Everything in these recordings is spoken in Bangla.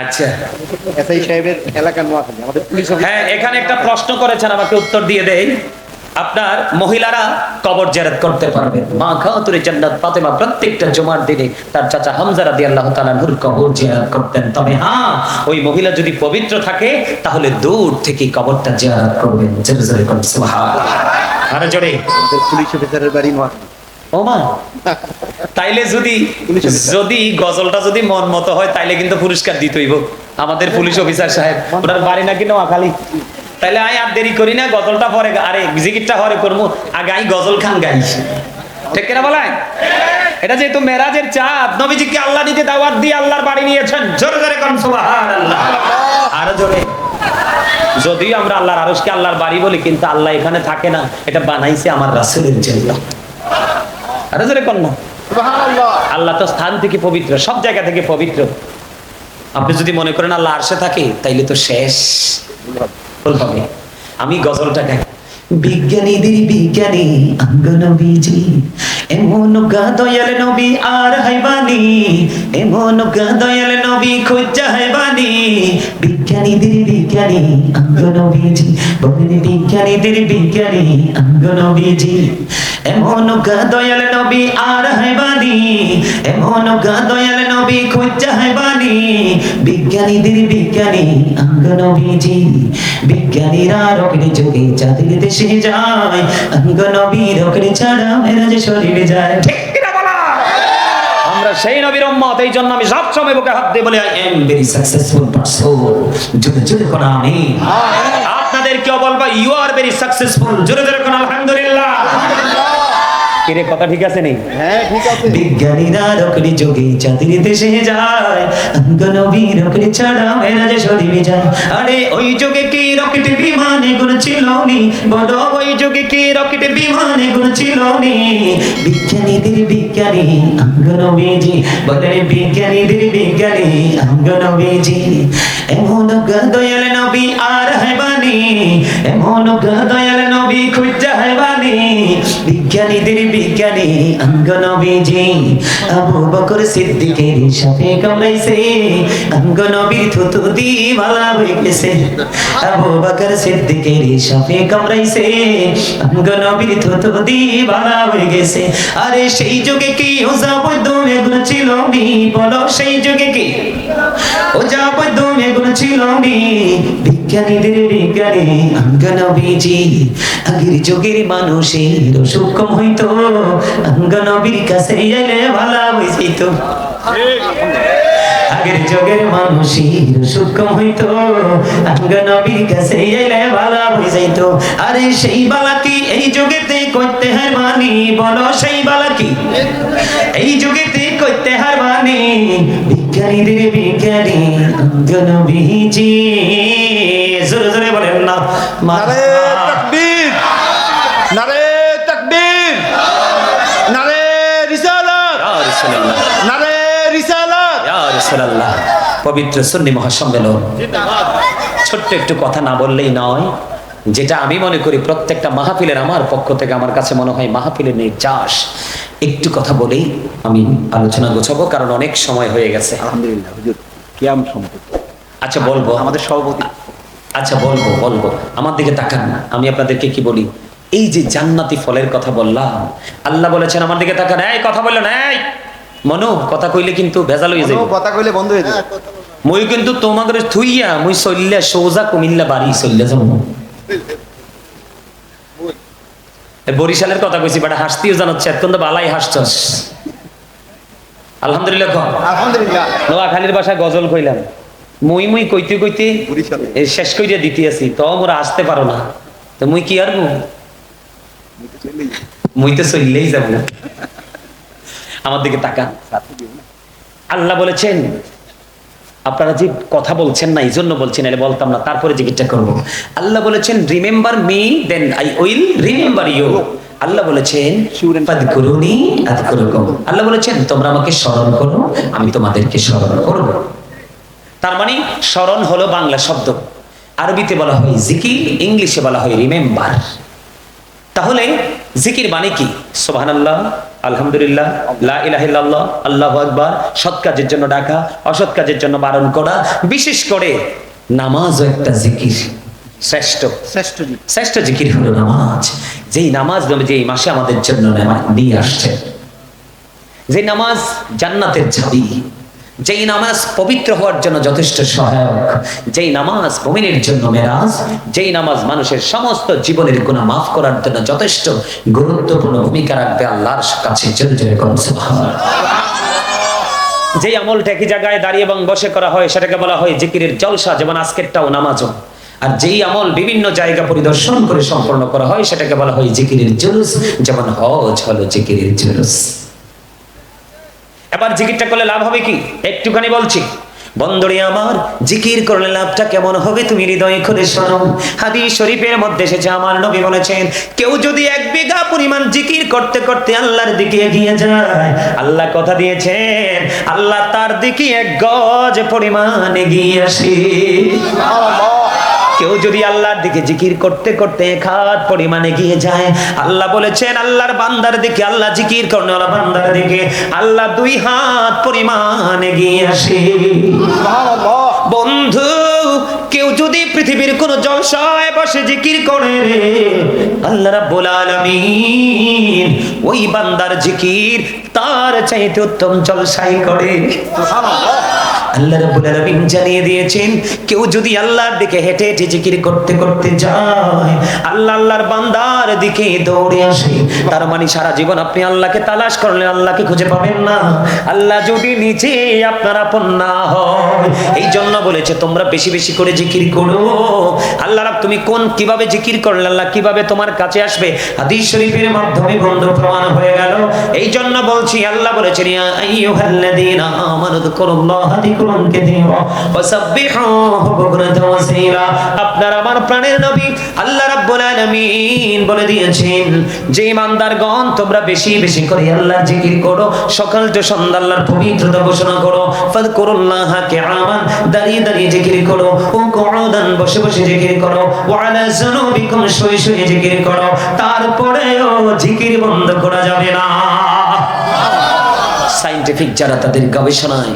আচ্ছা, এসআই সাহেবের এলাকা নোয়াখালী, আমাদের পুলিশ হ্যাঁ, এখানে একটা প্রশ্ন করেছেন, আমাকে উত্তর দিয়ে দেই। আপনার মহিলারা কবর জিয়ারত করতে পারবেন। মা খাতুনে জান্নাত ফাতেমা প্রত্যেকটা জুমার দিনে তার চাচা হামজা রাদিয়াল্লাহু তাআলা নূর কবর জিয়ারত করতেন। তবে হ্যাঁ, ওই মহিলা যদি পবিত্র থাকে তাহলে দূর থেকে কবরটা জিয়ারত করবেন। জোরে জোরে করুন সুবহানাল্লাহ। আরো জোরে। পুলিশ অফিসারের বাড়ি নোয়াখালী। ও মা, তাইলে যদি গজলটা যদি মন মতো হয় তাইলে কিন্তু পুরস্কার দিতেইব। আমাদের পুলিশ অফিসার সাহেব, ওনার বাড়ি নাকি নোয়াখালী। তাইলে আই আর দেরি করি না, গজলটা পরে, আরে জিকিরটা পরে করবো, আগে আই গজল খান গাই। ঠিক কিনা বলেন? এটা যেহেতু মেরাজের চাঁদ, নবীজিকে আল্লাহ নিজে দাওয়াত দিয়ে আল্লাহর বাড়ি নিয়েছেন। জোরে জোরে কোন সুবহানাল্লাহ। আরো জোরে। যদিও আমরা আল্লাহর আরশকে আল্লাহর বাড়ি বলি, কিন্তু আল্লাহ এখানে থাকে না, এটা বানাইছে আমার রাসূলের জন্য। আরো জোরে কোন না সুবহানাল্লাহ। আল্লাহ তো স্থান থেকে পবিত্র, সব জায়গা থেকে পবিত্র। আপনি যদি মনে করেন আল্লাহ আরশে থাকে, তাইলে তো শেষ। আমি গজলটা গাই। বিজ্ঞানীদের বিজ্ঞানী অঙ্গ নবীজি, এমন গা দয়াল নবী আর হাইবানি, এমন গা দয়াল নবী খুঁজা হাইবানি। বিজ্ঞানীদের বিজ্ঞানী অঙ্গ নবীজি, বলেন বিজ্ঞানীদের বিজ্ঞানী অঙ্গ নবীজি, এমন গা দয়াল নবী আর হাইবানি, এমন গা দয়াল নবী খুঁজা হাইবানি। বিজ্ঞানীদের বিজ্ঞানী অঙ্গ নবীজি, বিজ্ঞানীরা রকেট যোগে চাঁদের দেশে যায়, অঙ্গ নবীর রকেট ছাড়া মেরাজে শরীরে যায়। ঠিক কিনা বলা? আমরা সেই নবীর উম্মত, এই জন্য আমি সব সময় বুকে হাত দিয়ে বলি, I am very successful person. জোরে জোরে কোন আমিন। আপনাদের কেউ বলবা ইউ আর ভেরি সাকসেসফুল। জোরে জোরে কোন আলহামদুলিল্লাহ। কিরে, কথা ঠিক আছে নেই? হ্যাঁ ঠিক আছে। বিজ্ঞানীরা রকেট যোগে চাঁদের দেশে যায়, অঙ্গ নবীর রকেট ছাড়া মেরাজে শরীরে যায়। আরে ওই যুগে কি রকেট বিমানে গুণ ছিল নি, বলো ওই যুগে কি রকেট বিমানে গুণ ছিল নি। বিজ্ঞানীদের বিজ্ঞানী অঙ্গ নবীজি, বলে বিজ্ঞানীদের বিজ্ঞানী অঙ্গ নবীজি, এমন দয়াল নবী আর হাইবানি, এমন দয়াল নবী খুঁজা হাইবানি। বিজ্ঞানীদের বিজ্ঞানী অঙ্গ নবীজি, আবু বকর সিদ্দিকের সাথে কামড়াইছে, অঙ্গ নবীর থুতু দি মালা হয়ে গেছে। আবু বকর সিদ্দিকের সাথে কামড়াইছে, অঙ্গ নবীর থুতু দি মালা হয়ে গেছে। আরে সেই যুগে কি ওজা বৈদ্য এগুলো ছিল নি, বলো সেই যুগে কি ওজা বৈদ্য এগুলো ছিল নি। বিজ্ঞানীদের বিজ্ঞানী অঙ্গ নবীজি, আগের যুগের মানুষের অসুখ কম হইতো, অঙ্গ নবীর কাছে এলে ভালো হয়ে যেত। আগের যুগের মানুষের অসুখ কম হইতো, অঙ্গ নবীর কাছে এলে ভালো হয়ে যেত। আরে সেই বালা কি এই যুগেতে করতে হারবানি, বলো সেই বালা কি এই যুগেতে করতে হারবানি। বিজ্ঞানীদের বিজ্ঞানী অঙ্গ নবীজি, জোরে জোরে বলেন না নারে তাকবীর, নারে তাকবীর, নারে রিসালাত, ইয়া রাসূলুল্লাহ, নারে রিসালাত। ইয়া রাসূলুল্লাহ। পবিত্র সুন্নি মহাসম্মেলন, ছোট্ট একটু কথা না বললেই নয়, যেটা আমি মনে করি প্রত্যেকটা মাহফিলের, আমার পক্ষ থেকে আমার কাছে মনে হয় মাহফিলের নির্যাস। একটু কথা বলেই আমি আলোচনা গোছাবো, কারণ অনেক সময় হয়ে গেছে। আলহামদুলিল্লাহ হুজুর, কিয়াম সম্পর্ক। আচ্ছা বলবো, আমাদের সভাপতি। আচ্ছা বলবো, আমার দিকে তাকান না। আমি আপনাদেরকে কি বলি, এই যে জান্নাতি ফলের কথা বললাম, আল্লাহ বলেছেন আমার দিকে তাকান। এই কথা বললেন, এই মনো, কথা কইলে কিন্তু ভেজাল হয়ে যাবে। কথা কইলে বন্ধ হয়ে যাবে। মই কিন্তু তোমাকে থুইয়া মুই চললে সোজা কুমিল্লা বাড়ি চললে যাব। বরিশালের কথা কইছি, বাট হাসতিও জানাচ্ছে, এতক্ষণ তো বালাই হাসছস। আলহামদুলিল্লাহ। আলহামদুলিল্লাহ। নোয়াখালীর ভাষায় গজল কইলাম, মুই কইতে কইতে শেষ কইরা দিতে আসি, তো মোরা আসতে পারো না, তো মুই কি আর মুই তো চললেই যাব। আমার দিকে তাকান। আল্লাহ বলেছেন, আপনারা যে কথা বলছেন না এই জন্য বলছেন, এলে বলতাম না, তারপরে জিজ্ঞাসা করবো। আল্লাহ বলেছেন remember me then I will remember you. আল্লাহ বলেছেন ফাযকুরুনি আযকুরুকুম। আল্লাহ বলেছেন তোমরা আমাকে স্মরণ করো, আমি তোমাদেরকে স্মরণ করব। তার মানে স্মরণ হলো বাংলা শব্দ, আরবিতে বলা হয় জিকির, ইংলিশে বলা হয় রিমেম্বার। তাহলে জিকির মানে কি? সুবহানাল্লাহ, আলহামদুলিল্লাহ, লা ইলাহা ইল্লাল্লাহ, আল্লাহু আকবার, সৎ কাজের জন্য ডাকা, অসৎ কাজের জন্য বারণ করা। বিশেষ করে নামাজও একটা জিকির, শ্রেষ্ঠ জিকির হলো নামাজ। যেই নামাজ নবীজি এই মাসে আমাদের জন্য নিয়ে আসছেন, যে নামাজ জান্নাতের চাবি, যেই নামাজ পবিত্র হওয়ার জন্য যথেষ্ট সহায়ক, যেই নামাজ মুমিনের জন্য মেরাজ, যেই নামাজ মানুষের সমস্ত জীবনের গুনাহ মাফ করার জন্য যথেষ্ট গুরুত্বপূর্ণ ভূমিকা রাখবে আল্লাহর কাছে। জোরে জোরে বলুন সুবহানাল্লাহ। যেই আমলটা একই জায়গায় দাঁড়িয়ে এবং বসে করা হয় সেটাকে বলা হয় জিকিরের জলসা, যেমন আজকেরটাও নামাজও। আর যেই আমল বিভিন্ন জায়গা পরিদর্শন করে সম্পন্ন করা হয় সেটাকে বলা হয় জিকিরের জুলুস, যেমন হজ হলো জিকিরের জুলুস। এবার জিকিরটা করলে লাভ হবে কি একটুখানি বলছি। বন্ধুরে আমার, জিকির করলে লাভটা কেমন হবে তুমি হৃদয়ে করে শোনো। হাদিস শরীফের মধ্যে এসেছে, আমার নবী বলেছেন, কেউ যদি 1 বিঘা পরিমাণ জিকির করতে করতে আল্লাহর দিকে এগিয়ে যায়, আল্লাহ কথা দিয়েছেন আল্লাহ তার দিকে 1 গজ পরিমাণ এগিয়ে আসে। কেউ যদি আল্লাহর দিকে জিকির করতে করতে 1 হাত পরিমাণে এগিয়ে যায়, আল্লাহ বলেছেন আল্লাহর বান্দার দিকে, আল্লাহ জিকির করনেওয়ালা বান্দার দিকে আল্লাহ 2 হাত পরিমাণ এগিয়ে আসে। বন্ধু, কেউ যদি পৃথিবীর কোন জলসায় বসে জিকির করে, আল্লাহ রাব্বুল আলামিন ওই বান্দার জিকির তার চাইতে উত্তম জলসাই করে। আল্লাহ রাব্বুল আলামিন জানিয়ে দিয়েছেন, কেউ যদি আল্লাহর দিকে হেঁটে হেঁটে জিকির করতে করতে যায়, আল্লাহর বান্দার দিকে দৌড়ে আসে। তার মানে সারা জীবন আপনি আল্লাহকে তালাশ করলে আল্লাহকে খুঁজে পাবেন না, আল্লাহ যদি নিচে আপনার আপন না হয়। এই জন্য বলেছে তোমরা বেশি বেশি করে জিকির করো। আল্লাহ রাব তুমি কিভাবে জিকির করলে আল্লাহ কিভাবে তোমার কাছে আসবে, হাদিস শরীফের মাধ্যমে বন্ধ প্রমাণ হয়ে গেল। এই জন্য বলছি, আল্লাহ বলেছেন ইয়া আইয়ুহাল্লাযীনা আমানু যিকুরুল্লাহা যিকরান কাসীরা ওয়াসাব্বিহুহু বুকরাতাও ওয়া আসীলা। আপনার আমার প্রাণের নবী আল্লাহ রাব্বুল আলামিন বলে দিয়েছেন যে ইমানদারগণ তোমরা বেশি বেশি করে আল্লাহর জিকির করো, সকাল থেকে সন্ধ্যা আল্লাহর পবিত্রতা ঘোষণা করো। ফাযকুরুল্লাহা কিয়ামান, দাঁড়িয়ে দাঁড়িয়ে জিকির করো, ও কুউদান, বসে বসে জিকির করো, ওয়া আলা যুনুবিকুম, শুয়ে শুয়ে জিকির করো। তারপরেও জিকির বন্ধ করা যাবে না। সায়েন্টিফিক যারা তাদের গবেষণায়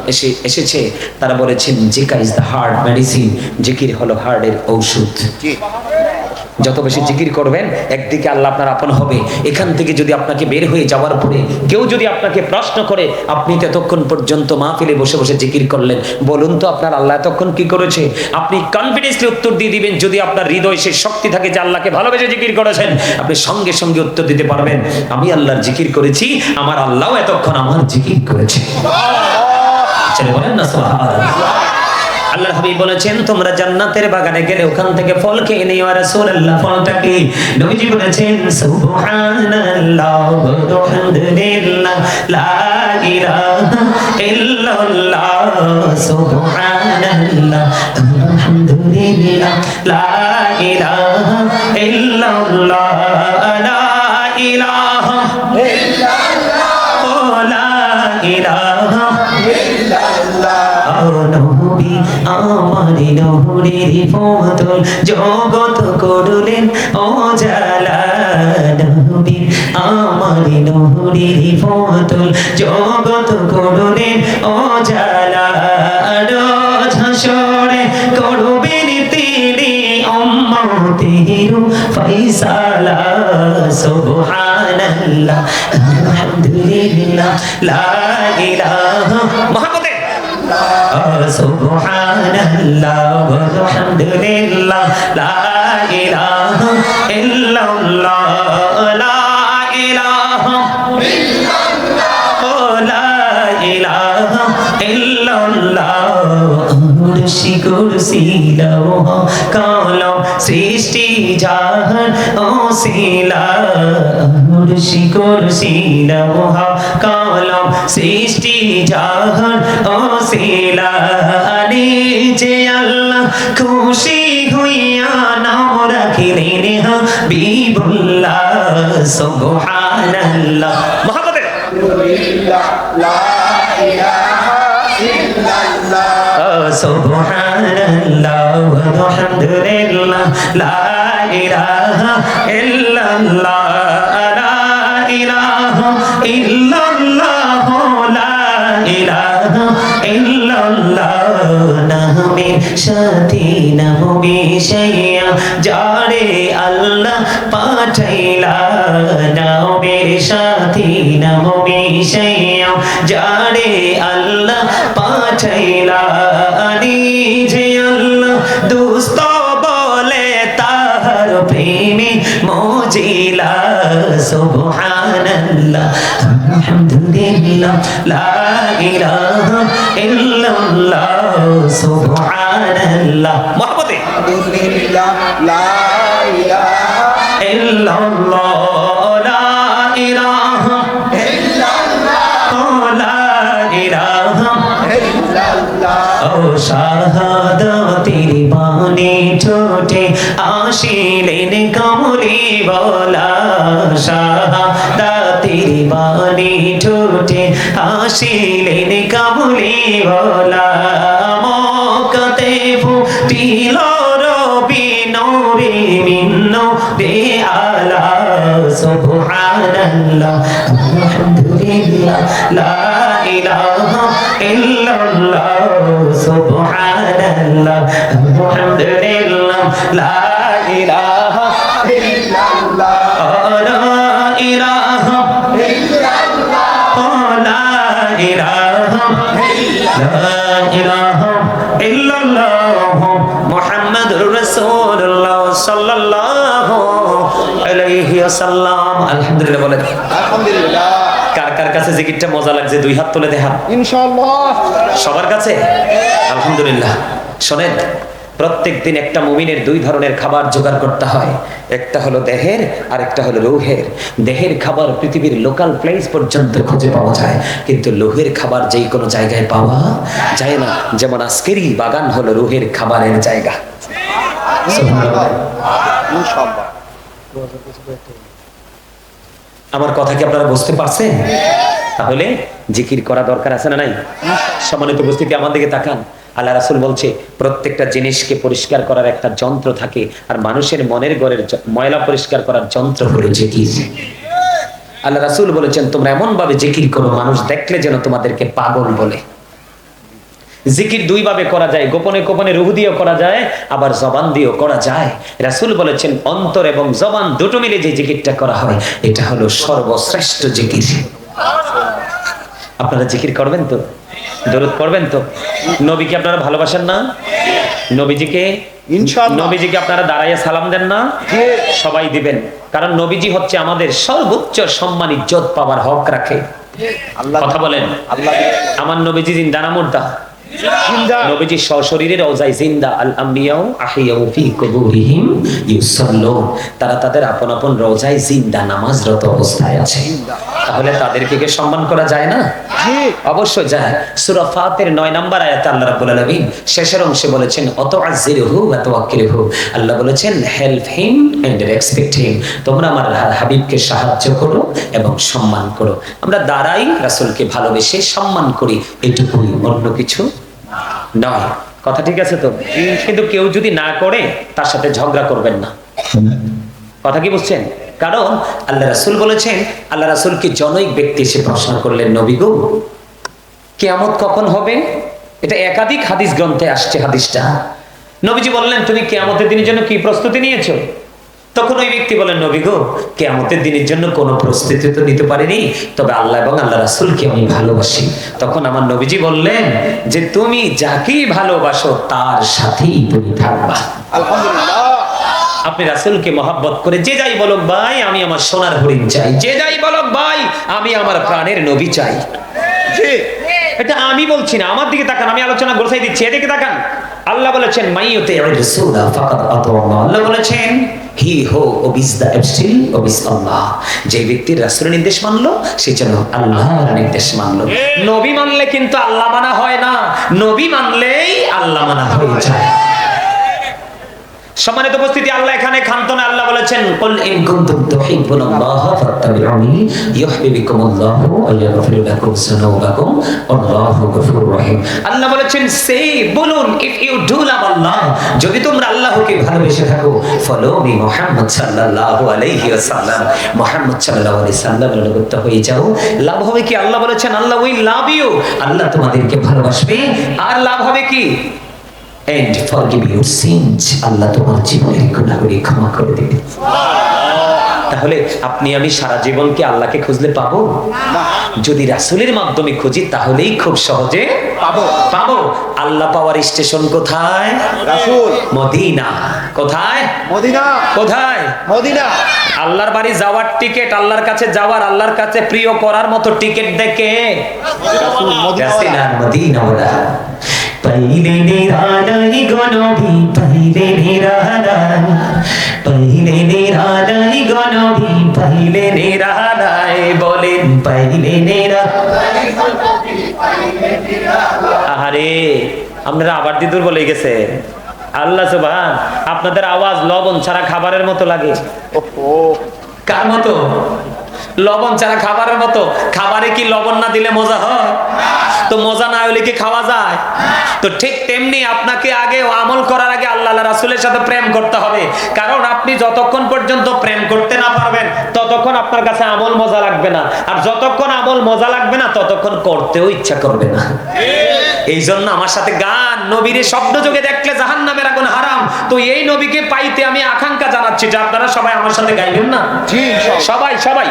এসেছে তারা বলেছেন জিকির ইজ দ্য হার্ট মেডিসিন, জিকির হলো হার্টের ঔষধ। যত বেশি জিকির করবেন একদিকে আল্লাহ আপনার আপন হবে। এখান থেকে যদি আপনাকে বের হয়ে যাওয়ার পরে কেউ যদি আপনাকে প্রশ্ন করে আপনি তো এতক্ষণ পর্যন্ত মাহফিলে বসে বসে জিকির করলেন, বলুন তো আপনার আল্লাহ এতক্ষণ কি করেছে? আপনি কনফিডেন্সলি উত্তর দিয়ে দিবেন, যদি আপনার হৃদয়ে সেই শক্তি থাকে যে আল্লাহকে ভালোবেসে জিকির করেছেন, আপনি সঙ্গে সঙ্গে উত্তর দিতে পারবেন আমি আল্লাহর জিকির করেছি, আমার আল্লাহও এতক্ষণ আমার জিকির করেছে। চলে বলেন না সুবহানাল্লাহ। আল্লাহর হাবিব বলেছেন তোমরা জান্নাতের বাগানে গেলে ওখান থেকে ফল খেয়ে নিও। রাসূলুল্লাহ ফলটা কি? নবীজি বলেছেন সুবহানাল্লাহ ওয়া বিহামদিহি লা ইলাহা ইল্লাল্লাহ, সুবহানাল্লাহ আলহামদুলিল্লাহ লা ইলাহা ইল্লাল্লাহ, লা ইলাহা ইল্লাল্লাহ, লা ইলাহা ইল্লাল্লাহ। নবী আমার নূরের ফতল জগৎ করলেন ও জালা, নবী আমার নূরের ফতল জগৎ করলেন ও জালা। রোজ হাসরে করবেন তিনি উম্মতের ফয়সালা, সুবহানাল্লাহ আলহামদুলিল্লাহ লা ইলাহা মুহাম্মাদে সুবহানাল্লাহ ওয়া বিহামদিহি লা ইলাহা ইল্লাল্লাহ, লা ইলাহা ইল্লাল্লাহ, লা ইলাহা ইল্লাল্লাহ। মুর্শি কুরসি লৌহ কলম সৃষ্টি জাহান ওসিলা, মুর্শি কুরসি লৌহ কলম সৃষ্টি জাহান ওসিলা। যে আল্লাহ খুশি হইয়া নাম রাখিলেন হাবিবুল্লাহ, সুবহানাল্লাহ মুহাম্মাদে লা ইলাহা ইল্লাল্লাহ, সুবহানাল্লাহ ওয়া বিহামদিহি লা ইলাহা ইল্লাল্লাহ, লা ইলাহা ইল্লাল্লাহ লা ইলাহা ইল্লাল্লাহ নামের সাথে নামে শাইয়া যারে আল্লাহ পাঠাইলা নামের সাথে নামে শাইয়া যারে আল্লাহ পাঠাইলা নিজে আল্লাহ দুস্ত বলে তাহার প্রেমে মজিলা সুবহানাল্লাহ আলহামদুলিল্লাহ লা ইলাহা ইল্লাল্লাহ সুবহানাল্লাহ মহব্বতে আলহামদুলিল্লাহ লা ইলাহা ইল্লাল্লাহ লা ইলাহা ইল্লাল্লাহ লা ইলাহা ইল্লাল্লাহ ও শাহাদাতের বাণী ঠোঁটে আসিলেন কমলি বলা শাহাদাতের বাণী ঠোঁটে আসিলেন কমলি বলা মক্কাতে ফুটিল রবি নূরে মিন নূরে আলা সুবহানাল্লাহ আলহামদুলিল্লাহ লা ইলাহা ইল্লাল্লাহ সুবহানাল্লাহ আলহামদুলিল্লাহ লা ইলাহা ইল্লাল্লাহ লা ইলাহা লা ইলাহা লা ইলাহা ইল্লাল্লাহ মুহাম্মাদুর রাসূলুল্লাহ সাল্লাল্লাহু আলাইহি ওয়াসাল্লাম আলহামদুলিল্লাহ বলেন আলহামদুলিল্লাহ কার কার কাছে জিকিরটা মজা লাগছে দুই হাত তুলে দেখান ইনশাআল্লাহ সবার কাছে আলহামদুলিল্লাহ শোনেন প্রত্যেক দিন একটা মুমিনের দুই ধরনের খাবার জোগাড় করতে হয় একটা হলো দেহের আর একটা হলো রূহের দেহের খাবার পৃথিবীর লোকাল প্লেস পর্যন্ত খুঁজে পাওয়া যায় কিন্তু রূহের খাবার যেই কোনো জায়গায় পাওয়া যায় না যেমন আজকেরই বাগান হলো রূহের খাবারের জায়গা সুবহানাল্লাহ। ইনশাআল্লাহ আমার কথা কি আপনারা বুঝতে পারছেন তাহলে জিকির করা দরকার আছে না নাই সম্মানিত উপস্থিতি আমার দিকে তাকান আল্লাহ রাসূল বলছে প্রত্যেকটা জিনিসকে পরিষ্কার করার একটা যন্ত্র থাকে আর মানুষের মনের ঘরের ময়লা পরিষ্কার করার যন্ত্র হলো জিকির আল্লাহ রাসূল বলেছেন তোমরা এমন ভাবে জিকির করো মানুষ দেখলে যেন তোমাদেরকে পাগল বলে জিকির দুই ভাবে করা যায় গোপনে গোপনে রূহ দিয়েও করা যায় আবার জবান দিয়েও করা যায় রাসূল বলেছেন অন্তর এবং জবান দুটো মিলে যে জিকিরটা করা হয় এটা হলো সর্বশ্রেষ্ঠ জিকির আপনারা জিকির করবেন তো দরুদ পড়বেন তো নবীকে আপনারা ভালোবাসেন না নবীজিকে ইনশাআল্লাহ নবীজিকে আপনারা দাঁড়াইয়া সালাম দেন না জি সবাই দিবেন কারণ নবীজি হচ্ছে আমাদের সর্বোচ্চ সম্মান ইজ্জত পাওয়ার হক রাখে আল্লাহ কথা বলেন আল্লাহ আমার নবীজি জিন্দা না মুর্দা জিন্দা নবীজি সশরীরে রওজায় জিন্দা আল আম্বিয়াউ আহিয়াউ ফি কুবুরিহিম ইউসাল্লুন তারা তাদের আপন আপন রওজায় জিন্দা নামাজরত অবস্থায় আছে তাহলে তাদেরকে কি সম্মান করা যায় না জি অবশ্যই যায় সূরা ফাতির 9 নম্বর আয়াতে আল্লাহ রাব্বুল আলামিন শেষের অংশে বলেছেন অতআযিরহু ওয়া তাওয়াক্কিলহু আল্লাহ বলেছেন help him and respect him তোমরা আমার হাবিবকে সাহায্য করো এবং সম্মান করো আমরা দাঁড়াই রাসূলকে ভালোবেসে সম্মান করি এটুকুই অন্য কিছু নয় কথা ঠিক আছে তো কিন্তু কেউ যদি না করে তার সাথে ঝগড়া করবেন না কথা কি বুঝছেন কারণ আল্লাহ রাসূল বলেছেন আল্লাহ রাসূলকে জনৈক ব্যক্তি এসে প্রশ্ন করলেন নবী গো কিয়ামত কখন হবে এটা একাধিক হাদিস গ্রন্থে আসছে হাদিসটা নবীজি বললেন তুমি কিয়ামতের দিনের জন্য কি প্রস্তুতি নিয়েছো তখন ওই ব্যক্তি বলেন নবী গো কিয়ামতের দিনের জন্য কোনো প্রস্তুতি তো নিতে পারিনি তবে আল্লাহ এবং আল্লাহ রাসূলকে আমি ভালোবাসি তখন আমার নবীজি বললেন যে তুমি যাকেই ভালোবাসো তার সাথেই তুমি থাকবা আলহামদুলিল্লাহ আপনি রাসূলকে মহব্বত করে যে যাই বলুক ভাই আমি আমার সোনার হরিণ চাই যে যাই বলুক ভাই আমি আমার প্রাণের নবী চাই জি এটা আমি বলছি না আমার দিকে তাকান আমি আলোচনা গোছাই দিচ্ছি এদিকে তাকান আল্লাহ বলেছেন মাইয়ুতি রাসূলা ফাকাদ আতাআল্লাহ আল্লাহ বলেছেন হি হো ওবিস দা এবস্টিল ওবিস আল্লাহ যে ব্যক্তি রাসূলের নির্দেশ মানলো সে যেন আল্লাহর নির্দেশ মানলো নবী মানলে কিন্তু আল্লাহ মানা হয় না নবী মানলেই আল্লাহ মানা হয়ে যায় সম্মানিত উপস্থিতি, আল্লাহ এখানে ক্ষান্ত না। আল্লাহ বলেছেন, কুল ইন কুনতুম তুহিব্বুনাল্লাহ ফাত্তাবিউনি ইউহিব্বুকুমুল্লাহু ওয়া ইয়াগফির লাকুম যুনুবাকুম আল্লাহু গফুরুর রহিম। আল্লাহ বলেছেন, সে বলুন, ইফ ইউ ডু লাভ আল্লাহ, যদি তোমরা আল্লাহকে ভালোবেসে থাকো, ফলো মি মুহাম্মদ সাল্লাল্লাহু আলাইহি ওয়াসাল্লাম, মুহাম্মদ সাল্লাল্লাহু আলাইহি সাল্লামের অনুগত হয়ে যাও। লাভ হবে কি? আল্লাহ বলেছেন, আল্লাহ উইল লাভ ইউ, আল্লাহ তোমাদেরকে ভালোবাসবে। আর লাভ হবে কি? and forgive your sins, আল্লাহ তোমার জীবনের গুনাহগুলি ক্ষমা করে দিবে। তাহলে আপনি আমি সারা জীবন কি আল্লাহকে খুঁজলে পাবো? যদি রাসূলের মাধ্যমে খুঁজি তাহলেই খুব সহজে পাবো। আল্লাহ পাওয়ার স্টেশন কোথায়? রাসূল। মদিনা। কোথায়? মদিনা। কোথায়? মদিনা। আল্লাহর বাড়ি যাওয়ার টিকিট, আল্লাহর কাছে যাওয়ার, আল্লাহর কাছে প্রিয় করার মতো টিকিট দেখে রাসূল। মদিনা। মদিনাওয়ালা। पहले निरालाई गनबी, पहले निरालाई, पहले निरालाई गनबी, पहले निरालाई, बोलें पहले निरालाई। আরে আপনারা আবার দিদুর বলে গেছে। আল্লাহ সুবহান, আপনাদের আওয়াজ লবণ ছাড়া খাবারের মতো লাগে। ওহো, কার মতো? লবণ ছাড়া খাবারের মতো। খাবারে কি লবণ না দিলে মজা হয়? তো মজা না হলে কি খাওয়া যায়? তো ঠিক তেমনি আপনাকে আগে আমল করার আগে আল্লাহ রাসূলের সাথে প্রেম করতে হবে। কারণ আপনি যতক্ষণ পর্যন্ত প্রেম করতে না পারবেন ততক্ষণ আপনার কাছে আমল মজা লাগবে না, আর যতক্ষণ আমল মজা লাগবে না ততক্ষণ করতেও ইচ্ছা করবে না। এই জন্য আমার সাথে গান, নবীর স্বপ্ন যোগে দেখলে জাহান্নামের আগুন হারাম। তো এই নবীকে পাইতে আমি আকাঙ্ক্ষা জানাচ্ছি যে আপনারা সবাই আমার সাথে গাইবেন না? জি সবাই সবাই।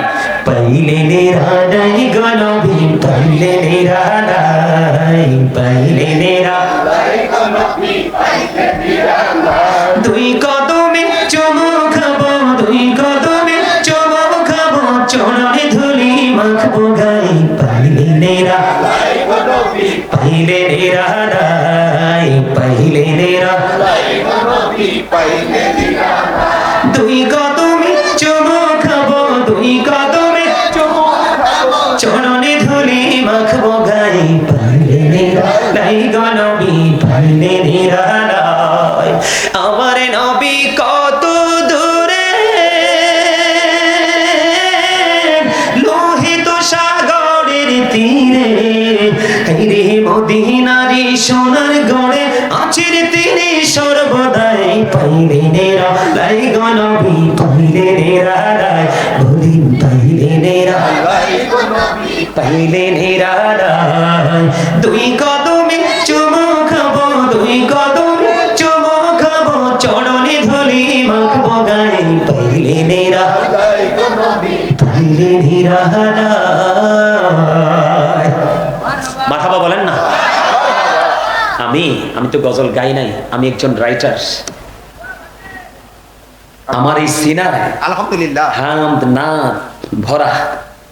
पहले निरालाई गनबी, पहले निरालाई, पहले निरालाई गनबी, पहले निरालाई। दुई कदमे चुमो खाबो, दुई कदमे चुमो खाबो, चरणे धुली माखबो गाई, पहले निरालाई गनबी, पहले निरालाई, पहले निरालाई गनबी, पहले निरालाई। दुई कदमे चुमो खाबो, दुई कदमे চরণে ধুলি মাখবো গাই, পাইলে নিরালাই গনবী, পাইলে নিরালাই। আমার নবী কত দূরে, লোহিত সাগরের তীরে, রে মদিনারি সোনার গড়ে আছেন তিনি সর্বদাই, পাইলে নিরালাই গনবী, পাইলে নিরালাই, বলিন পাইলে নিরালাই, पहले निरालाई। दुई कदमे चुमो खाबो, दुई कदमे चुमो खाबो, चरणे धुली माखबो गाई, पहले निरालाई, पहले निरालाई। মারহাবা বলেন না। আমি তো গজল গাই নাই, আমি একজন রাইটার। আমার এই সিনায় আলহামদুলিল্লাহ, হামদ নাত ভরা।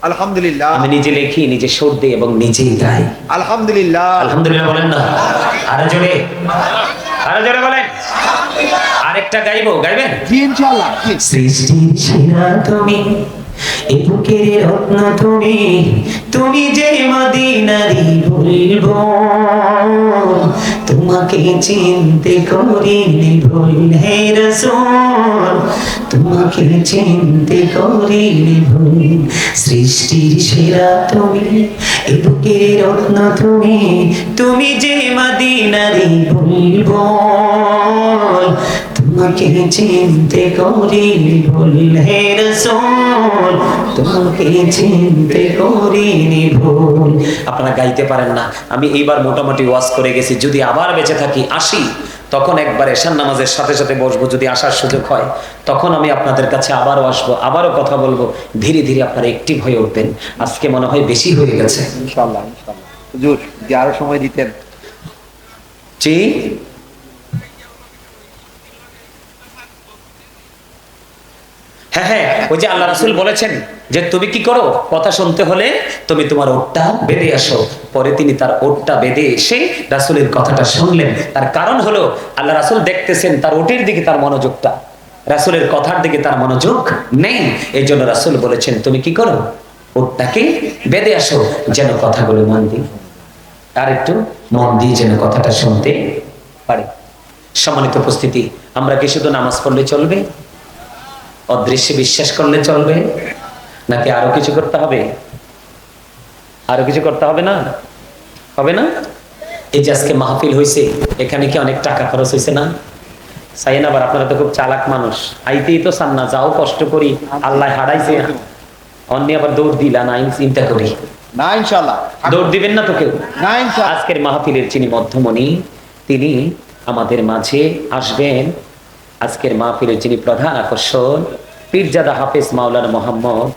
আলহামদুলিল্লাহ, আমি নিজে লিখি, নিজে সুর দিই এবং নিজেই গাই। আলহামদুলিল্লাহ। আলহামদুলিল্লাহ বলেন না। আরো জোরে, আরো জোরে বলেন। আরেকটা গাইবো, গাইবেন? জি ইনশাআল্লাহ। সৃষ্টির সেরা তুমি, এ বুকের রত্ন তুমি, তুমি যে মদিনারি বলবো, তোমাকে চিনতে করিনি ভুল হে রাসূল, তোমাকে চিনতে করিনি ভুল। সৃষ্টির সেরা তুমি, এ বুকের রত্ন তুমি, তুমি যে মদিনারি বলবো, তোমাকে চিনতে করিনি ভুল হে রাসূল, তোমাকে চিনতে করিনি ভুল। আপনারা গাইতে পারেন না, আমি এইবার মোটামুটি ওয়াজ করে গেছি। যদি আবার বেঁচে থাকি, আসি, তখন একবার এশার নামাজের সাথে সাথে বসবো। যদি আসার সুযোগ হয় তখন আমি আপনাদের কাছে আবারও আসবো, আবারও কথা বলবো। ধীরে ধীরে আপনারা অ্যাক্টিভ হয়ে উঠবেন। আজকে মনে হয় বেশি হয়ে গেছে। ইনশাআল্লাহ, ইনশাআল্লাহ। হুজুর যে আরো সময় দিতেন। জি, হ্যাঁ হ্যাঁ, ওই যে আল্লাহ রাসূল বলেছেন যে তুমি কি করো, কথা শুনতে হলে তুমি তোমার ওটটা বেঁধে আসো। পরে তিনি তার ওটটা বেঁধে এসে রাসূলের কথাটা শুনলেন। তার কারণ হলো আল্লাহ রাসূল দেখতেছেন তার ওটের দিকে তার মনোযোগটা, রাসূলের কথার দিকে তার মনোযোগ নেই। এই জন্য রাসূল বলেছেন তুমি কি করো, ওটটাকে বেঁধে আসো, যেন কথাগুলো মন দিয়ে, আর একটু মন দিয়ে যেন কথাটা শুনতে পারে। সম্মানিত উপস্থিতি, আমরা কি শুধু নামাজ পড়লে চলবে, অদৃশ্যে বিশ্বাস করলে চলবে, নাকি আরো কিছু করতে হবে? আরো কিছু করতে হবে না? হবে না? এই যে আজকে মাহফিল হয়েছে, এখানে কি অনেক টাকা খরচ হয়েছে না? চাই না? আবার আপনারা তো খুব চালাক মানুষ, আইতেই তো চান না, যাও কষ্ট করি, আল্লাহ হারাইছে, অন্য আবার দৌড় দিলা না, আমি চিন্তা করি। না ইনশাল্লাহ, দৌড় দিবেন না তো কেউ? না ইনশাল্লাহ। আজকের মাহফিলের যিনি মধ্যমণি, তিনি আমাদের মাঝে আসবেন। আজকের মাহফিলের যিনি প্রধান আকর্ষণ, পীরজাদা হাফেজ মাওলানা মোহাম্মদ